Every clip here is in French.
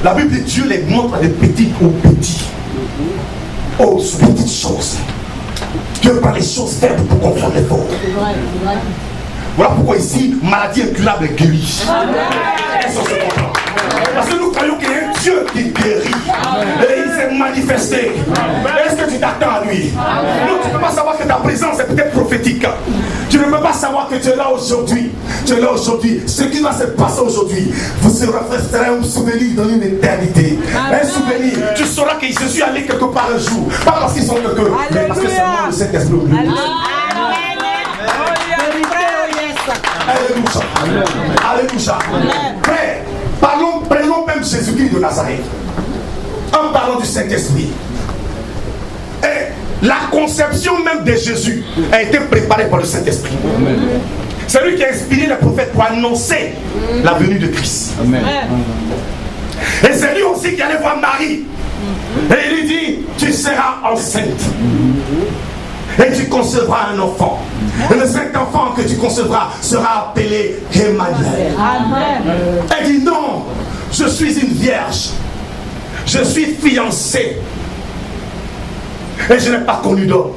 La Bible dit Dieu les montre des petites aux petits. Oh, ces petites choses. Dieu prend les choses faibles pour comprendre les forts. Voilà pourquoi ici, maladie incurable est guérie. Est-ce qu'on se comprend? Parce que nous croyons qu'il y a un Dieu qui guérit. Et il s'est manifesté. Est-ce que tu t'attends à lui? Non, tu ne peux pas savoir que ta présence est peut-être prophétique. Tu ne peux pas savoir que tu es là aujourd'hui. Tu es là aujourd'hui. Ce qui va se passer aujourd'hui, vous serez un souvenir dans une éternité. Un souvenir. Tu sauras que je suis allé quelque part un jour. Pas parce qu'ils sont quelqu'un, mais parce que seulement le Saint-Esprit. Alléluia. Alléluia. Frère, prenons même Jésus-Christ de Nazareth. En parlant du Saint-Esprit. Et la conception même de Jésus a été préparée par le Saint-Esprit. C'est lui qui a inspiré les prophètes pour annoncer la venue de Christ. Amen. Et c'est lui aussi qui allait voir Marie. Et il lui dit, tu seras enceinte. Et tu concevras un enfant. Et le cet enfant que tu concevras sera appelé Emmanuel. Elle dit non, je suis une vierge. Je suis fiancée. Et je n'ai pas connu d'homme.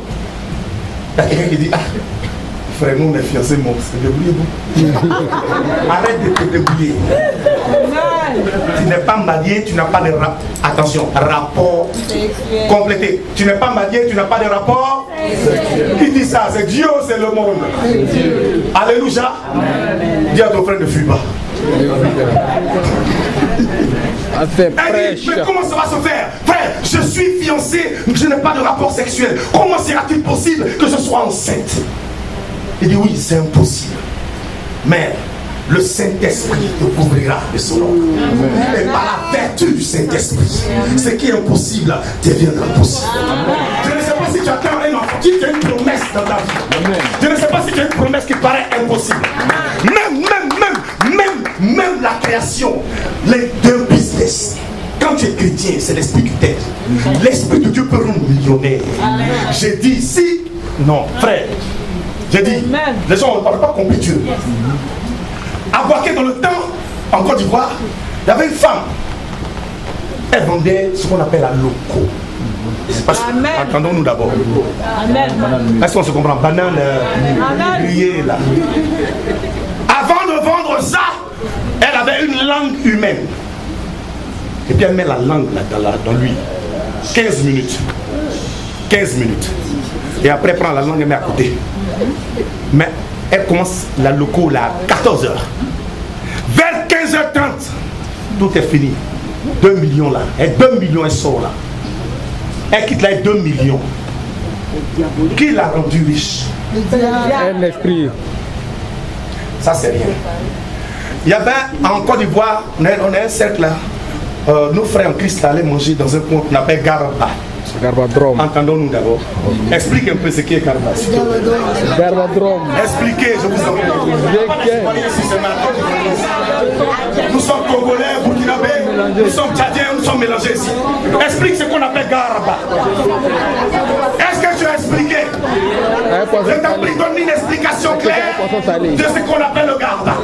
Il y a quelqu'un qui dit, ah, frère, nous on est fiancés, mon c'est débrouillez-vous. Arrête de te débrouiller. Tu n'es pas marié, tu n'as pas de attention, rapport complété. Tu n'es pas marié, tu n'as pas de rapport. Qui dit ça? C'est Dieu ou c'est le monde? Alléluia. Dis à ton frère ne fuis pas. Elle dit, mais comment ça va se faire? Frère, je suis fiancé, je n'ai pas de rapport sexuel. Comment sera-t-il possible que je sois enceinte? Il dit oui, c'est impossible. Mais le Saint-Esprit te couvrira de son nom. Et par la vertu du Saint-Esprit, ce qui est impossible deviendra possible. Je ne sais pas si tu attends un enfant, tu as une promesse dans ta vie. Je ne sais pas si tu as une promesse qui paraît impossible. Même la création, les deux business. Quand tu es chrétien, c'est l'esprit qui t'aide. L'esprit de Dieu peut rendre millionnaire. J'ai dit ici, non, frère. J'ai dit, les gens ne parlent pas compris Dieu. À Boaké, dans le temps, en Côte d'Ivoire, il y avait une femme. Elle vendait ce qu'on appelle la loco. Entendons-nous d'abord. Est-ce qu'on se comprend? Banane grillée là. Avant de vendre ça, elle avait une langue humaine. Et puis elle met la langue là, dans lui. 15 minutes. 15 minutes. Et après elle prend la langue et met à côté. Mais elle commence la loco là à 14h. Vers 15h30, tout est fini. 2 millions là. Et 2 millions elle sort là. Elle quitte là et 2 millions. Qui l'a rendu riche? Un esprit. Ça c'est rien. Il y avait en Côte d'Ivoire, on a un cercle là. Nos frères en Christ allaient manger dans un coin qu'on appelle Garba. Garbadrom. Entendons-nous d'abord. Explique un peu ce qu'est Garba. Garbadrom. Expliquez, je vous en prie. Nous sommes Congolais, Burkinabés, nous sommes Tchadiens, nous sommes mélangés ici. Explique ce qu'on appelle Garba. Est-ce que tu as expliqué? Je t'en prie, donne une explication claire de ce qu'on appelle le Garba.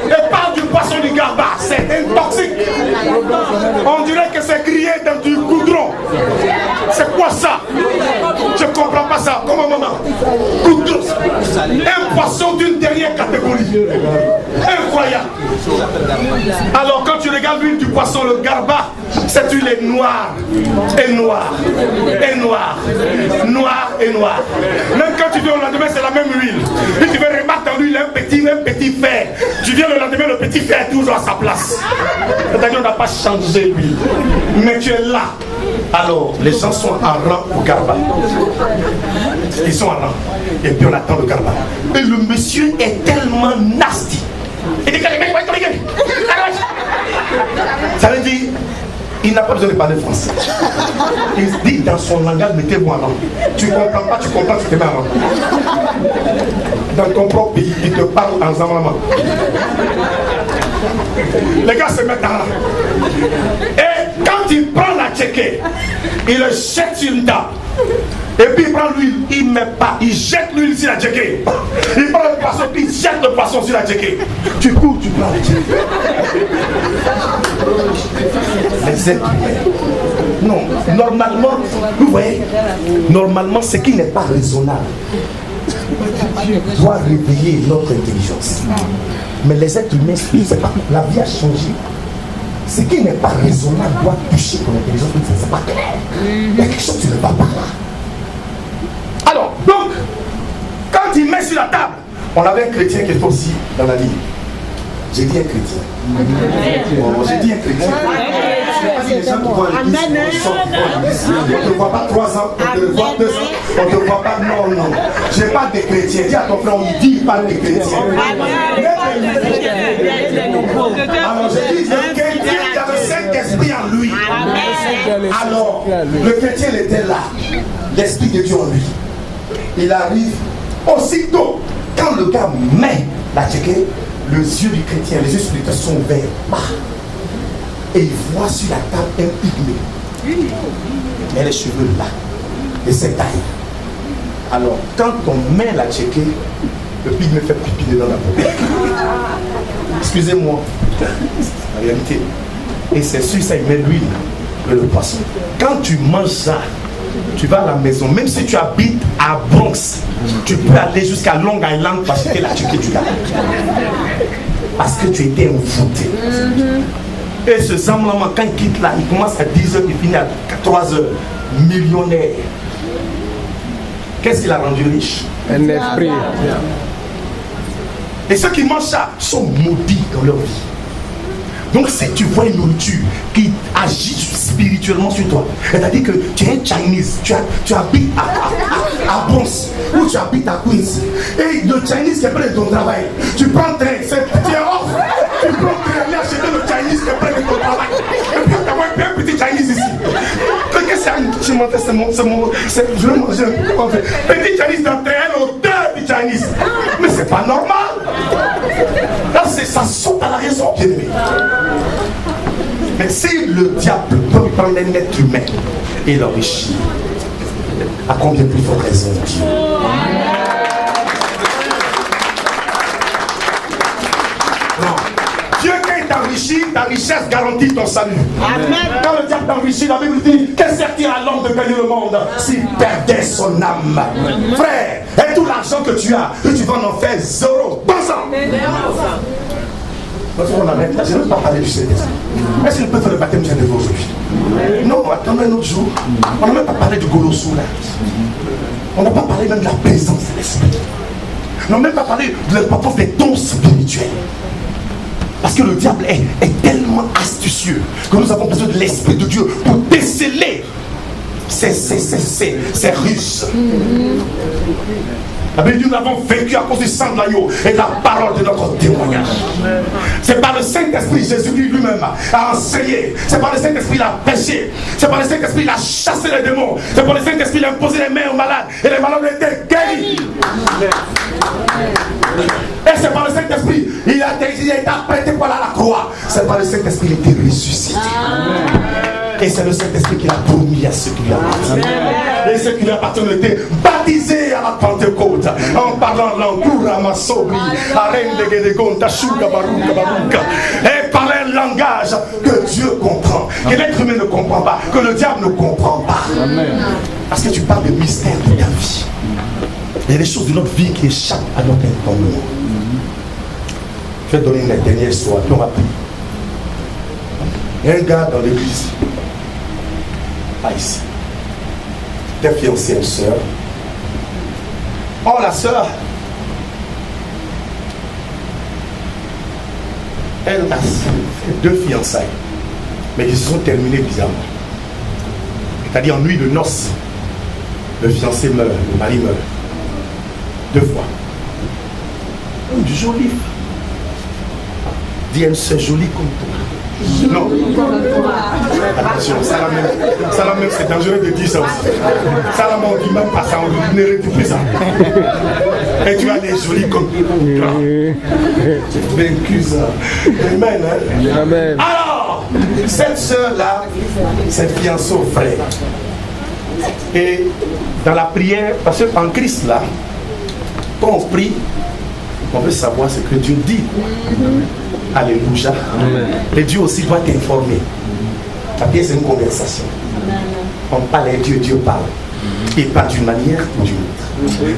Et parle du poisson du Garba. C'est un toxique. On dirait que c'est grillé dans du goudron. C'est quoi ça? Je ne comprends pas ça. Comment maman? Goudron. Un poisson d'une dernière catégorie. Incroyable. Alors quand tu regardes l'huile du poisson, le Garba, cette huile est noire. Et noire. Et noire. Noire et noire. Même quand tu viens au lendemain, c'est la même huile. Et tu veux remarquer dans l'huile un petit fer. Tu viens le lendemain, le petit fer est toujours à sa place. C'est-à-dire qu'on n'a pas changé l'huile. Mais tu es là. Alors, les gens sont en rang au Garba. Ils sont en rang. Et puis on attend le Garba. Et le monsieur est tellement nasty. Il dit, ça veut dire, il n'a pas besoin de parler français. Il dit dans son langage, mettez-vous en rang. Tu ne comprends pas, tu comprends, tu te mets en rang. Dans ton propre pays, il te parle en zamama. Les gars se mettent en rang. Et quand il prend la tchéké, il le jette sur une table. Et puis il prend l'huile, il ne met pas, il jette l'huile sur la tchéké. Il prend le poisson, puis il jette le poisson sur la tchéké. Tu cours, tu prends la tchéké. les êtres humains. Non, normalement, vous voyez, normalement, ce qui n'est pas raisonnable doit réveiller notre intelligence. Mais les êtres humains, c'est pas, la vie a changé. Ce qui n'est pas raisonnable doit toucher ton intelligence. C'est pas clair. Il y a quelque chose qui ne va pas là. Alors, donc, quand il met sur la table, on avait un chrétien qui est aussi dans la vie. J'ai dit un chrétien. J'ai dit un chrétien. Je n'ai pas dit les gens qui vont à l'église. On ne te voit pas 3 ans, on te voit 2 ans, on ne te voit pas. Non, non. Je n'ai pas de chrétien. Dis à ton frère, on dit pas de chrétien. Alors j'ai dit, le chrétien, il y a le Saint-Esprit en lui. Alors, le chrétien il était là. L'Esprit de Dieu en lui. Il arrive aussitôt, quand le gars met la tchéquée, les yeux du chrétien, les yeux spirituels sont ouverts. Et il voit sur la table un pygmée. Et les cheveux là. Et c'est taille. Alors, quand on met la tchéquée, le pygmée fait pipi dedans la bouche. Excusez-moi. La réalité. Et c'est sur ça, il met l'huile et le poisson. Quand tu manges ça, tu vas à la maison, même si tu habites à Bronx, tu peux aller jusqu'à Long Island parce que la Tchéquie du gars. Parce que tu étais envoûté. Et ce Zamlaman, quand il quitte là, il commence à 10h, il finit à 3h. Millionnaire. Qu'est-ce qu'il a rendu riche? Un esprit. Et ceux qui mangent ça sont maudits dans leur vie. Donc si tu vois une nourriture qui agit spirituellement sur toi, c'est-à-dire que tu es un Chinese, tu habites à Bronx ou tu habites à Queens, et le Chinese qui est près de ton travail, tu prends le train, tu es off, tu prends le train, aller acheter le Chinese qui est près de ton travail, et puis tu as un petit Chinese ici. Je vais manger un petit Chinese dans le train, l'odeur du Chinese. Mais c'est pas normal. Là, ça saute à la raison, bien aimé. Mais si le diable peut prendre un être humain et l'enrichir, à combien plus forte raison Dieu? Non. Dieu, quand il t'enrichit, ta richesse garantit ton salut. Amen. Quand le diable t'enrichit, la Bible dit que sert-il à l'homme de gagner le monde s'il perdait son âme? Frère, et tout l'argent que tu as, tu vas en faire 0. Bon sang. On arrête là, je ne veux pas parler du Saint-Esprit. Est-ce qu'il peut faire le baptême de vous aujourd'hui? Non, attendez un autre jour. On n'a même pas parlé du Golossou là. On n'a pas parlé même de la présence de l'Esprit. On n'a même pas parlé de l'importance des dons spirituels. Parce que le diable est tellement astucieux que nous avons besoin de l'Esprit de Dieu pour déceler ces ruses. La Bible dit, nous l'avons vécu à cause du sang de l'agneau et de la parole de notre témoignage. C'est par le Saint-Esprit, Jésus-Christ lui-même a enseigné. C'est par le Saint-Esprit qu'il a péché. C'est par le Saint-Esprit qu'il a chassé les démons. C'est par le Saint-Esprit qu'il a imposé les mains aux malades. Et les malades ont été guéris. Et c'est par le Saint-Esprit il a été apprêté par la croix. C'est par le Saint-Esprit qu'il a été ressuscité. Et c'est le Saint-Esprit qui l'a promis à ceux qui lui appartiennent. Et ceux qui lui appartiennent ont été baptisés à la Pentecôte en parlant l'angoura masobri, arende gedegonta shuga baruka baruka, et par un langage que Dieu comprend, que l'être humain ne comprend pas, que le diable ne comprend pas. Parce que tu parles de mystère de ta vie. Il y a des choses de notre vie qui échappent à notre entendement. Je vais donner une dernière histoire, puis on va prier. Il y a un gars dans l'église, pas ici, était fiancé à une soeur. Oh, la soeur, elle a fait 2 fiançailles, mais qui se sont terminées bizarrement. C'est-à-dire en nuit de noces, le fiancé meurt, le mari meurt. 2 fois. Du joli. Dis, elle se jolie comme toi. Non. Attention, ça là même, c'est dangereux de dire ça aussi. Ça là, on dit même pas ça, on ne réduit plus ça. Et tu as des jolis comme toi. J'ai vaincu ça. Amen, hein? Amen. Alors, cette soeur-là, c'est fiancée au frère. Et dans la prière, parce qu'en Christ là, quand on prie, on veut savoir ce que Dieu dit. Alléluia. Et Dieu aussi doit t'informer. La prière, c'est une conversation. On parle et Dieu parle. Et pas d'une manière ou d'une autre.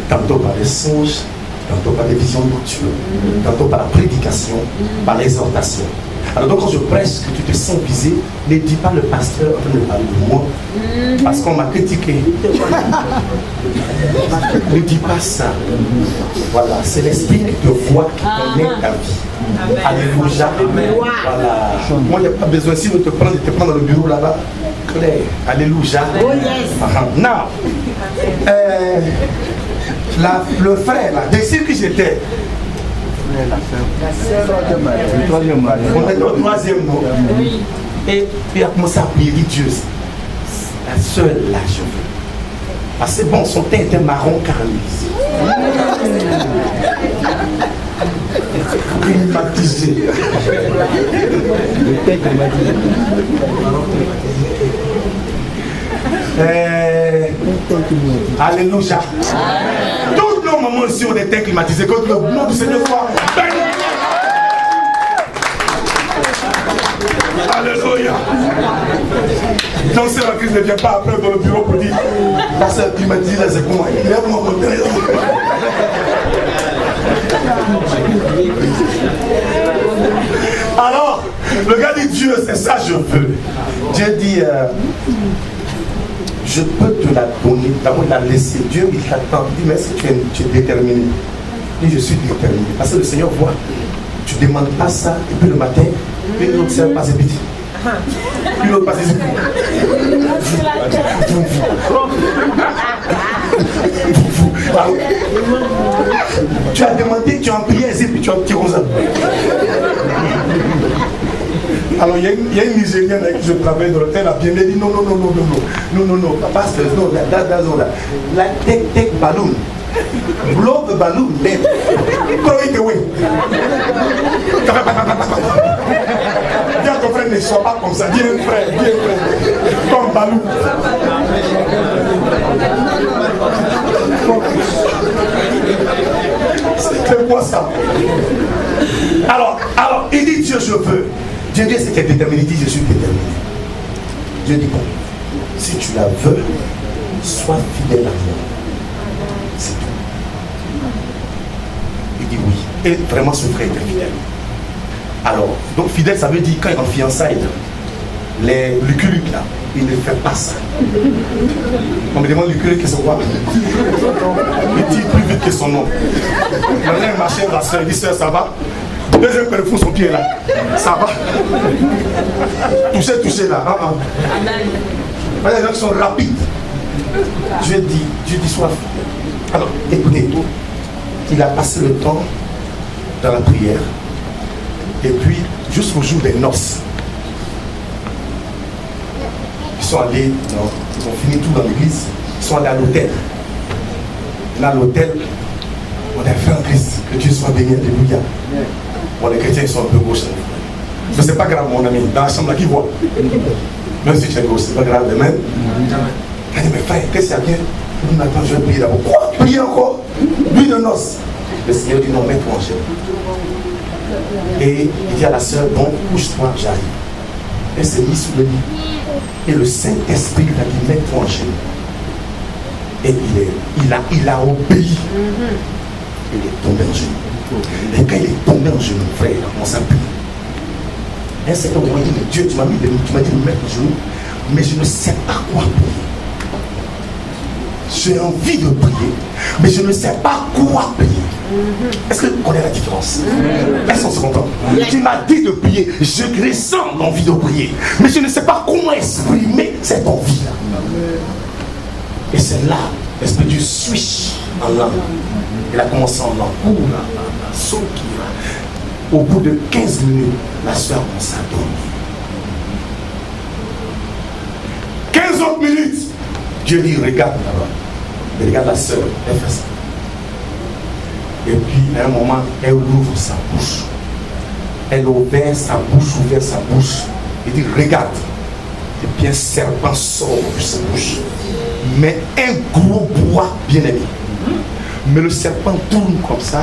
Tantôt par les songes, tantôt par les visions nocturnes, tantôt par la prédication, par l'exhortation. Alors donc quand je prêche, que tu te sens visé, ne dis pas le pasteur en train de parler de moi, parce qu'on m'a critiqué. Ne dis pas ça. Voilà, c'est l'esprit qui te voit qui connaît ta vie. Alléluia. Voilà. Moi, il n'y a pas besoin, si je te prends dans le bureau là-bas, clair. Alléluia. Now, le frère là, d'ici que j'étais, on est au troisième mot. Et puis il a commencé à prier, Dieu, la seule là, je veux. Ah, c'est bon, son teint était marron caramélisé. Climatisé. Le teint climatisé. Alléluia. Tous nos moments ici ont des teints climatisés. Que le nom du Seigneur soit béni. Alléluia. Donc c'est la crise ne vient pas après dans le bureau pour dire la seule climatisée là c'est comment il est vraiment content. Alors le gars dit Dieu c'est ça je veux. Dieu dit je peux te la donner, d'abord la laisser. Dieu il t'attend, il dit mais est-ce que tu es déterminé? Et je suis déterminé parce que le Seigneur voit. Tu ne demandes pas ça et puis le matin une autre sœur passe vite. Une autre passe vite. Tu as demandé, tu as prié et puis tu as petit comme ça. Alors il y a une Nigérienne avec qui je travaille dans l'hôtel, elle a bien dit non, parce que non, la take balloon. Blow the balloon, then throw it away. Dis à ton frère, ne sois pas comme ça. Dis un frère, comme ballon. C'est quoi ça? Alors, il dit Dieu, je veux. Dieu dit, c'est que déterminé, il dit, je suis déterminé. Dieu dit, bon, si tu la veux, sois fidèle à moi. C'est tout. Il dit oui. Et vraiment, ce frère était fidèle. Alors, donc fidèle, ça veut dire quand il est en fiançailles, les Luculiques là, il ne fait pas ça. On me demande Luculique, qu'est-ce que c'est quoi? Il dit plus vite que son nom. Maintenant, il marchait la soeur, il dit soeur, ça va? Deuxième fois, il fout son pied là. Ça va? Toucher là. Il y a des gens qui sont rapides. Dieu dit soif. Alors, écoutez, il a passé le temps dans la prière. Et puis, jusqu'au jour des noces, ils sont allés, ils ont fini tout dans l'église, ils sont allés à l'hôtel. Là, à l'hôtel, on a fait en Christ, que Dieu soit béni, alléluia. Bon, les chrétiens, ils sont un peu gauches. Mais c'est pas grave, mon ami, dans la chambre là, qui voit. Même si tu es gauche, c'est pas grave, de même. Il a dit, mais frère, qu'est-ce qu'il y a bien? Il dit, attends, je vais prier d'abord. Quoi? Prier encore? Nuit de noces. Le Seigneur dit, non, mets-toi en chaîne. Et il dit à la sœur, bon, couche-toi, j'arrive. Elle s'est mise sous le lit. Et le Saint-Esprit lui a dit, mets-toi en chaîne. Et il a obéi. Il est tombé en genoux. Et quand il est tombé en genoux, frère, il a commencé à prier. Un certain moment, il dit, mais Dieu, tu m'as dit de me mettre en genoux, mais je ne sais pas quoi prier. J'ai envie de prier, mais je ne sais pas quoi prier. Est-ce que vous connaissez la différence? Est-ce qu'on se comprend? Tu m'as dit de prier, je ressens l'envie de prier, mais je ne sais pas comment exprimer cette envie-là. Et c'est là, l'Esprit de Dieu switch en langue. Il a commencé en langue. Au bout de 15 minutes, la soeur commence à dormir. 15 autres minutes, Dieu dit, regarde là-bas. Il regarde la soeur, elle fait ça. Et puis, à un moment, elle ouvre sa bouche. Elle ouvre sa bouche. Il dit, regarde. Et puis un serpent sort de sa bouche. Mais un gros bois bien aimé. Mais le serpent tourne comme ça.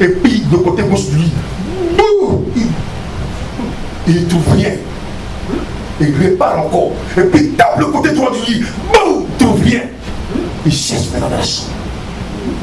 Et puis, de côté gauche de lui, il ne trouve rien. il répare encore. Et puis tape le côté droit du lit. Boum, trouve rien. Il cherche maintenant la chambre.